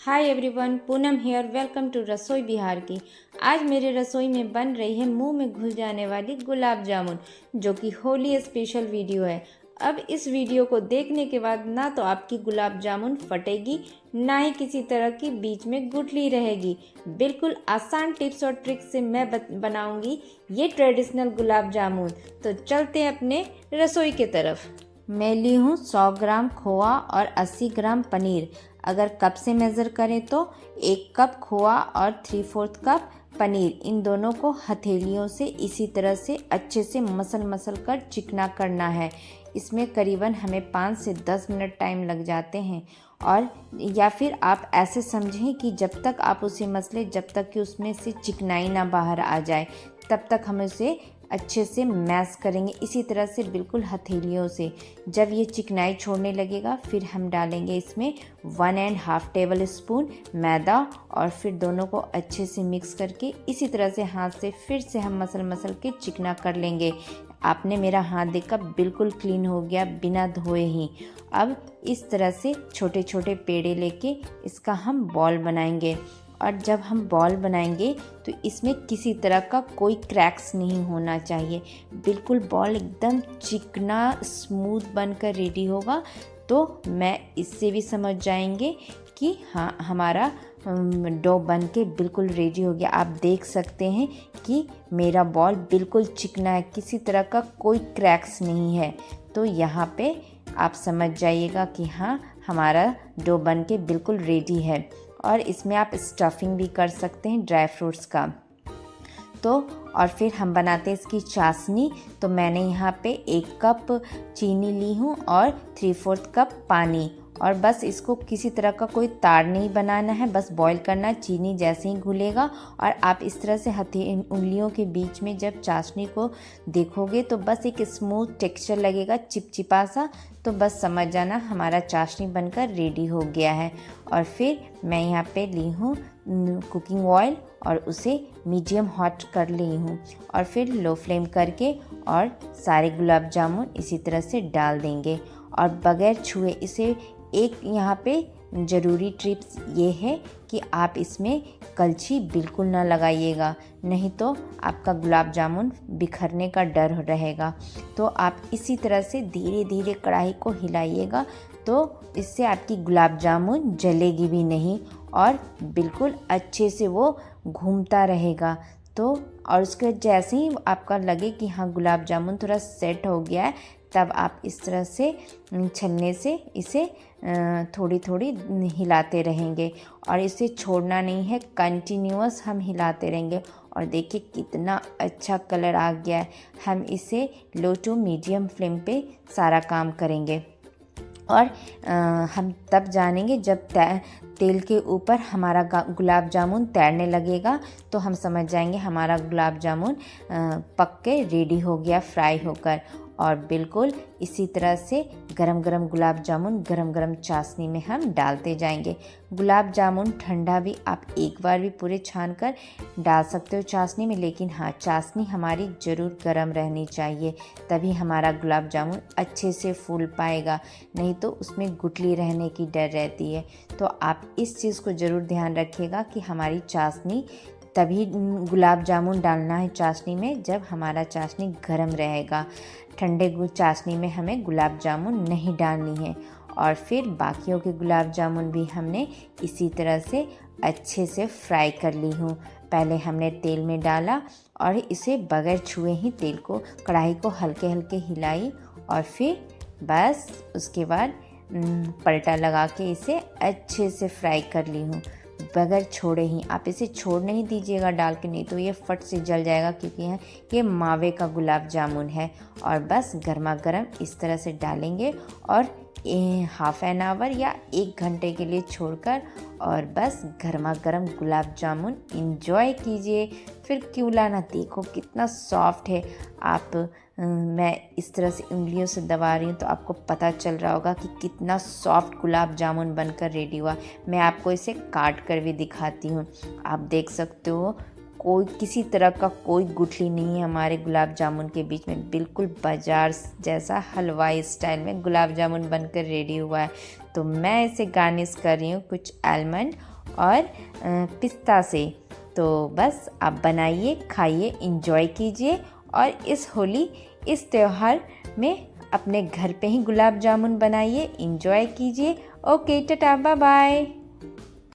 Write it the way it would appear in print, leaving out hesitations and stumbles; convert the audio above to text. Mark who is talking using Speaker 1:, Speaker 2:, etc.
Speaker 1: Hi everyone, Poonam here. Welcome to Rasoi Bihar की। आज मेरे रसोई में बन रही है मुंह में घुल जाने वाली गुलाब जामुन, जो कि होली स्पेशल वीडियो है। अब इस वीडियो को देखने के बाद ना तो आपकी गुलाब जामुन फटेगी, ना ही किसी तरह की बीच में गुठली रहेगी। बिल्कुल आसान टिप्स और ट्रिक्स से मैं बनाऊंगी ये ट्रेडिशनल गुलाब जामुन। तो चलते हैं अपने रसोई के तरफ। मैं ली हूँ 100 ग्राम खोआ और 80 ग्राम पनीर। अगर कप से मेज़र करें तो 1 कप खोआ और 3/4 कप पनीर। इन दोनों को हथेलियों से इसी तरह से अच्छे से मसल कर चिकना करना है। इसमें करीबन हमें 5 से 10 मिनट टाइम लग जाते हैं। और या फिर आप ऐसे समझें कि जब तक आप उसे मसलें, जब तक कि उसमें से चिकनाई ना बाहर आ जाए, तब तक हम उसे अच्छे से मैश करेंगे, इसी तरह से बिल्कुल हथेलियों से। जब ये चिकनाई छोड़ने लगेगा फिर हम डालेंगे इसमें 1.5 टेबल स्पून मैदा और फिर दोनों को अच्छे से मिक्स करके इसी तरह से हाथ से फिर से हम मसल के चिकना कर लेंगे। आपने मेरा हाथ देखकर बिल्कुल क्लीन हो गया बिना धोए ही। अब इस तरह से छोटे छोटे पेड़े लेके इसका हम बॉल बनाएंगे। और जब हम बॉल बनाएंगे तो इसमें किसी तरह का कोई क्रैक्स नहीं होना चाहिए। बिल्कुल बॉल एकदम चिकना स्मूथ बनकर रेडी होगा। तो मैं इससे भी समझ जाएंगे कि हाँ, हमारा डो बन के बिल्कुल रेडी हो गया। आप देख सकते हैं कि मेरा बॉल बिल्कुल चिकना है, किसी तरह का कोई क्रैक्स नहीं है। तो यहाँ पे आप समझ जाइएगा कि हाँ, हमारा डो बन के बिल्कुल रेडी है। और इसमें आप स्टफिंग भी कर सकते हैं ड्राई फ्रूट्स का। तो और फिर हम बनाते हैं इसकी चाशनी। तो मैंने यहाँ पे 1 कप चीनी ली हूँ और 3/4 कप पानी। और बस इसको किसी तरह का कोई तार नहीं बनाना है, बस बॉईल करना है। चीनी जैसे ही घुलेगा और आप इस तरह से उंगलियों के बीच में जब चाशनी को देखोगे तो बस एक स्मूथ टेक्सचर लगेगा, चिपचिपा सा। तो बस समझ जाना हमारा चाशनी बनकर रेडी हो गया है। और फिर मैं यहाँ पे ली हूँ कुकिंग ऑयल और उसे मीडियम हॉट कर ली हूँ। और फिर लो फ्लेम करके और सारे गुलाब जामुन इसी तरह से डाल देंगे और बगैर छुए इसे। एक यहाँ पे ज़रूरी टिप्स ये है कि आप इसमें कलछी बिल्कुल ना लगाइएगा, नहीं तो आपका गुलाब जामुन बिखरने का डर रहेगा। तो आप इसी तरह से धीरे धीरे कढ़ाई को हिलाइएगा, तो इससे आपकी गुलाब जामुन जलेगी भी नहीं और बिल्कुल अच्छे से वो घूमता रहेगा। तो और उसके जैसे ही आपका लगे कि हाँ, गुलाब जामुन थोड़ा सेट हो गया है, तब आप इस तरह से छन्ने से इसे थोड़ी थोड़ी हिलाते रहेंगे और इसे छोड़ना नहीं है, कंटिन्यूअस हम हिलाते रहेंगे। और देखिए कितना अच्छा कलर आ गया है। हम इसे लो टू मीडियम फ्लेम पे सारा काम करेंगे और हम तब जानेंगे जब तेल के ऊपर हमारा गुलाब जामुन तैरने लगेगा, तो हम समझ जाएंगे हमारा गुलाब जामुन पक के रेडी हो गया फ्राई होकर। और बिल्कुल इसी तरह से गरम गरम गुलाब जामुन गरम गरम चाशनी में हम डालते जाएंगे। गुलाब जामुन ठंडा भी आप एक बार भी पूरे छान कर डाल सकते हो चाशनी में, लेकिन हाँ, चाशनी हमारी ज़रूर गरम रहनी चाहिए, तभी हमारा गुलाब जामुन अच्छे से फूल पाएगा, नहीं तो उसमें गुठली रहने की डर रहती है। तो आप इस चीज़ को ज़रूर ध्यान रखिएगा कि हमारी चाशनी, तभी गुलाब जामुन डालना है चाशनी में जब हमारा चाशनी गर्म रहेगा। ठंडे चाशनी में हमें गुलाब जामुन नहीं डालनी है। और फिर बाकियों के गुलाब जामुन भी हमने इसी तरह से अच्छे से फ्राई कर ली हूँ। पहले हमने तेल में डाला और इसे बगैर छुए ही तेल को, कढ़ाई को हल्के हल्के हिलाई और फिर बस उसके बाद पलटा लगा के इसे अच्छे से फ्राई कर ली हूँ बगैर छोड़े ही। आप इसे छोड़ नहीं दीजिएगा डाल के, नहीं तो ये फट से जल जाएगा, क्योंकि ये मावे का गुलाब जामुन है। और बस गर्मा गर्म इस तरह से डालेंगे और हाफ एन आवर या 1 घंटे के लिए छोड़कर और बस गर्मा गर्म गुलाब जामुन इंजॉय कीजिए। फिर क्यों लाना, देखो कितना सॉफ्ट है। आप मैं इस तरह से उंगलियों से दबा रही हूँ तो आपको पता चल रहा होगा कि कितना सॉफ्ट गुलाब जामुन बनकर रेडी हुआ। मैं आपको इसे काट कर भी दिखाती हूँ, आप देख सकते हो कोई किसी तरह का कोई गुठली नहीं है हमारे गुलाब जामुन के बीच में। बिल्कुल बाजार जैसा हलवाई स्टाइल में गुलाब जामुन बनकर रेडी हुआ है। तो मैं इसे गार्निश कर रही हूँ कुछ आलमंड और पिस्ता से। तो बस आप बनाइए, खाइए, इंजॉय कीजिए और इस त्यौहार में अपने घर पे ही गुलाब जामुन बनाइए, इंजॉय कीजिए। Okay, tata, bye bye.